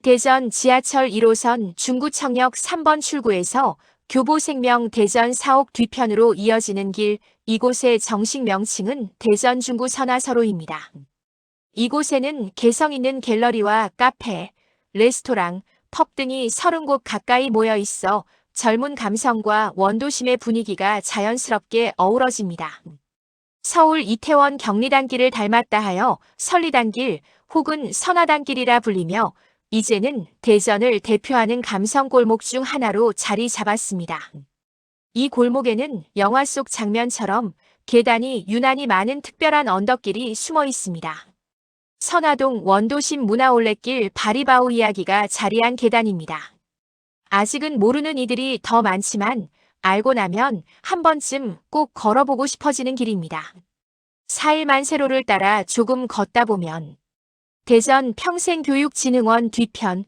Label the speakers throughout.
Speaker 1: 대전 지하철 1호선 중구청역 3번 출구에서 교보생명 대전 사옥 뒤편으로 이어지는 길, 이곳의 정식 명칭은 대전 중구 선화서로입니다. 이곳에는 개성 있는 갤러리와 카페, 레스토랑, 펍 등이 30곳 가까이 모여 있어 젊은 감성과 원도심의 분위기가 자연스럽게 어우러집니다. 서울 이태원 경리단길을 닮았다 하여 설리단길 혹은 선화단길이라 불리며 이제는 대전을 대표하는 감성 골목 중 하나로 자리 잡았습니다. 이 골목에는 영화 속 장면처럼 계단이 유난히 많은 특별한 언덕길이 숨어 있습니다. 선화동 원도심 문화올레길 바리바우 이야기가 자리한 계단입니다. 아직은 모르는 이들이 더 많지만 알고 나면 한 번쯤 꼭 걸어보고 싶어지는 길입니다. 4일 만세로를 따라 조금 걷다 보면 대전 평생교육진흥원 뒤편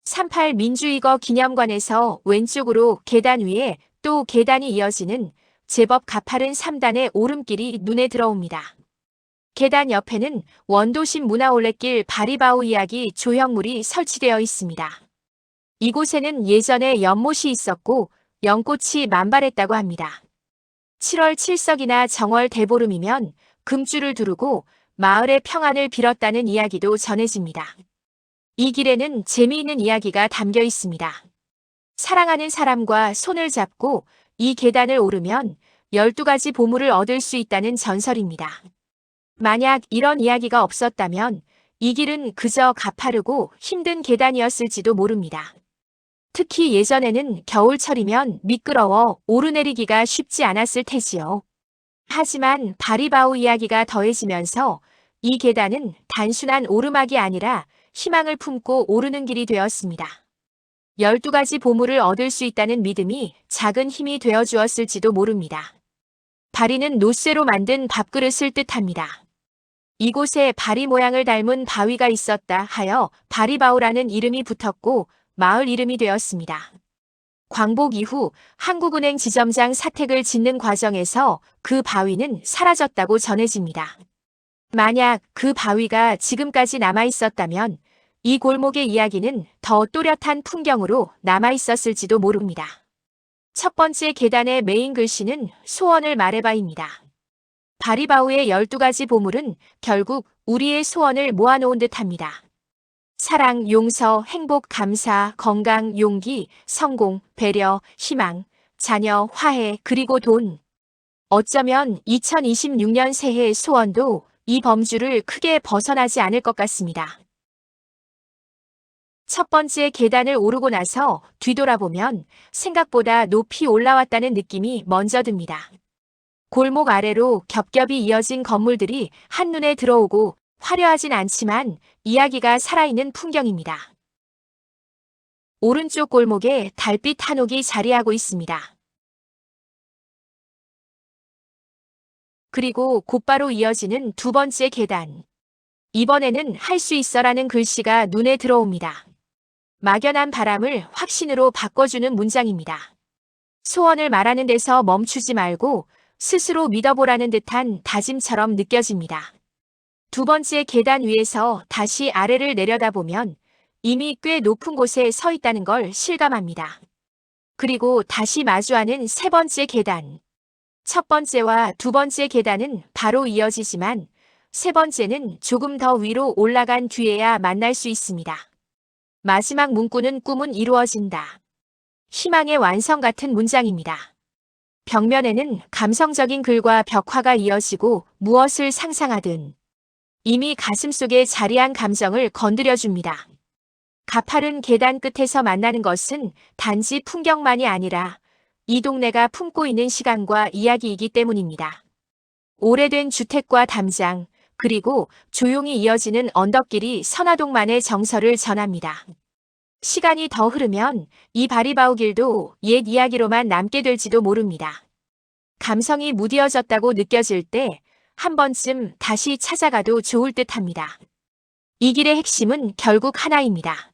Speaker 1: 38 민주이거 기념관에서 왼쪽으로 계단 위에 또 계단이 이어지는 제법 가파른 3단의 오름길이 눈에 들어옵니다. 계단 옆에는 원도심 문화올레길 바리바우 이야기 조형물이 설치되어 있습니다. 이곳에는 예전에 연못이 있었고 연꽃이 만발했다고 합니다. 7월 칠석이나 정월 대보름이면 금줄을 두르고 마을의 평안을 빌었다는 이야기도 전해집니다. 이 길에는 재미있는 이야기가 담겨 있습니다. 사랑하는 사람과 손을 잡고 이 계단을 오르면 12가지 보물을 얻을 수 있다는 전설입니다. 만약 이런 이야기가 없었다면 이 길은 그저 가파르고 힘든 계단이었을지도 모릅니다. 특히 예전에는 겨울철이면 미끄러워 오르내리기가 쉽지 않았을 테지요. 하지만 바리바우 이야기가 더해지면서 이 계단은 단순한 오르막이 아니라 희망을 품고 오르는 길이 되었습니다. 12가지 보물을 얻을 수 있다는 믿음이 작은 힘이 되어 주었을지도 모릅니다. 바리는 노쇠로 만든 밥그릇을 뜻합니다. 이곳에 바리 모양을 닮은 바위가 있었다 하여 바리바우라는 이름이 붙었고 마을 이름이 되었습니다. 광복 이후 한국은행 지점장 사택을 짓는 과정에서 그 바위는 사라졌다고 전해집니다. 만약 그 바위가 지금까지 남아있었다면 이 골목의 이야기는 더 또렷한 풍경으로 남아있었을지도 모릅니다. 첫 번째 계단의 메인 글씨는 소원을 말해봐입니다. 바리바우의 12가지 보물은 결국 우리의 소원을 모아놓은 듯합니다. 사랑, 용서, 행복, 감사, 건강, 용기, 성공, 배려, 희망, 자녀, 화해, 그리고 돈. 어쩌면 2026년 새해의 소원도 이 범주를 크게 벗어나지 않을 것 같습니다. 첫 번째 계단을 오르고 나서 뒤돌아보면 생각보다 높이 올라왔다는 느낌이 먼저 듭니다. 골목 아래로 겹겹이 이어진 건물들이 한눈에 들어오고 화려하진 않지만 이야기가 살아있는 풍경입니다. 오른쪽 골목에 달빛 한옥이 자리하고 있습니다. 그리고 곧바로 이어지는 두 번째 계단. 이번에는 할 수 있어라는 글씨가 눈에 들어옵니다. 막연한 바람을 확신으로 바꿔주는 문장입니다. 소원을 말하는 데서 멈추지 말고 스스로 믿어보라는 듯한 다짐처럼 느껴집니다. 두 번째 계단 위에서 다시 아래를 내려다보면 이미 꽤 높은 곳에 서 있다는 걸 실감합니다. 그리고 다시 마주하는 세 번째 계단. 첫 번째와 두 번째 계단은 바로 이어지지만 세 번째는 조금 더 위로 올라간 뒤에야 만날 수 있습니다. 마지막 문구는 꿈은 이루어진다. 희망의 완성 같은 문장입니다. 벽면에는 감성적인 글과 벽화가 이어지고 무엇을 상상하든 이미 가슴속에 자리한 감정을 건드려줍니다. 가파른 계단 끝에서 만나는 것은 단지 풍경만이 아니라 이 동네가 품고 있는 시간과 이야기이기 때문입니다. 오래된 주택과 담장, 그리고 조용히 이어지는 언덕길이 선화동만의 정서를 전합니다. 시간이 더 흐르면 이 바리바우 길도 옛 이야기로만 남게 될지도 모릅니다. 감성이 무뎌졌다고 느껴질 때 한 번쯤 다시 찾아가도 좋을 듯합니다. 이 길의 핵심은 결국 하나입니다.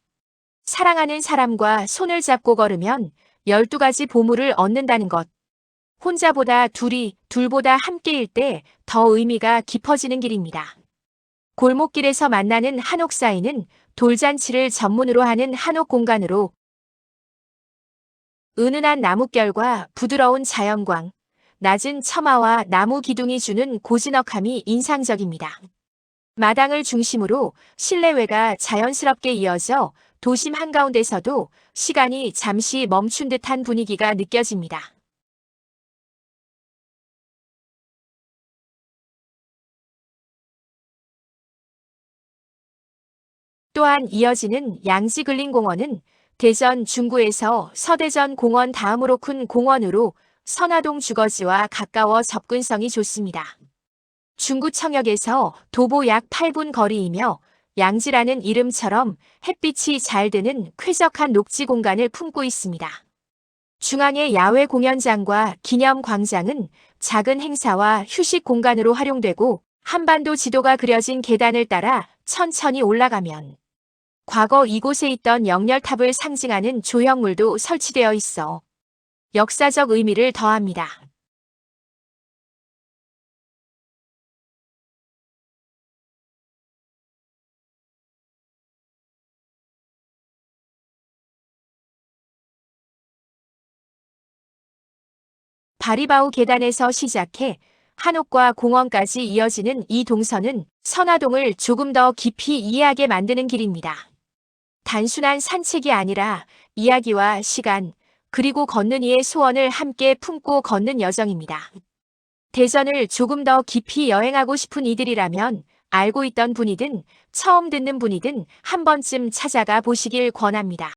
Speaker 1: 사랑하는 사람과 손을 잡고 걸으면 12가지 보물을 얻는다는 것. 혼자보다 둘이, 둘보다 함께일 때 더 의미가 깊어지는 길입니다. 골목길에서 만나는 한옥 사이는 돌잔치를 전문으로 하는 한옥 공간으로 은은한 나뭇결과 부드러운 자연광, 낮은 처마와 나무 기둥이 주는 고즈넉함이 인상적입니다. 마당을 중심으로 실내외가 자연스럽게 이어져 도심 한가운데서도 시간이 잠시 멈춘 듯한 분위기가 느껴집니다. 또한 이어지는 양지근린공원은 대전 중구에서 서대전 공원 다음으로 큰 공원으로 선화동 주거지와 가까워 접근성이 좋습니다. 중구청역에서 도보 약 8분 거리이며 양지라는 이름처럼 햇빛이 잘 드는 쾌적한 녹지 공간을 품고 있습니다. 중앙의 야외 공연장과 기념광장은 작은 행사와 휴식 공간으로 활용되고 한반도 지도가 그려진 계단을 따라 천천히 올라가면 과거 이곳에 있던 영렬탑을 상징하는 조형물도 설치되어 있어 역사적 의미를 더합니다. 바리바우 계단에서 시작해 한옥과 공원까지 이어지는 이 동선은 선화동을 조금 더 깊이 이해하게 만드는 길입니다. 단순한 산책이 아니라 이야기와 시간, 그리고 걷는 이의 소원을 함께 품고 걷는 여정입니다. 대전을 조금 더 깊이 여행하고 싶은 이들이라면 알고 있던 분이든 처음 듣는 분이든 한 번쯤 찾아가 보시길 권합니다.